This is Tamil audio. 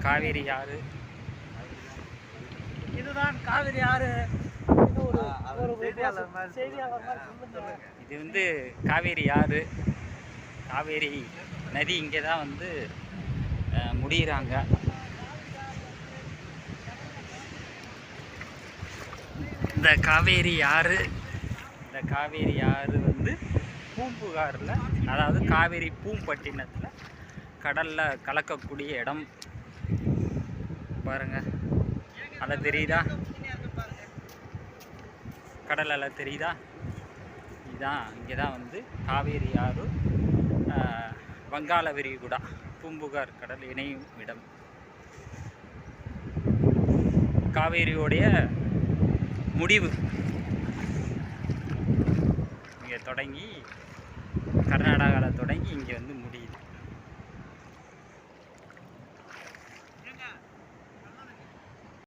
காவேரி ஆறு. இதுதான் காவிரி ஆறு. இது வந்து காவேரி ஆறு. காவேரி நதி இங்கே தான் வந்து முடிகிறாங்க. இந்த காவேரி ஆறு வந்து பூம்புகாரில், அதாவது காவேரி பூம்பட்டினத்தில் கடலில் கலக்கக்கூடிய இடம் பாருங்க. அலை தெரியுதா? கடல் அலை தெரியுதா? இதுதான் இங்கே தான் வந்து காவேரி ஆறு வங்காள விரிகுடா பூம்புகார் கடல் இணையும் இடம். காவேரியோடைய முடிவு இங்கே தொடங்கி கர்நாடகாவில் தொடங்கி இங்கே வந்து முடியுது.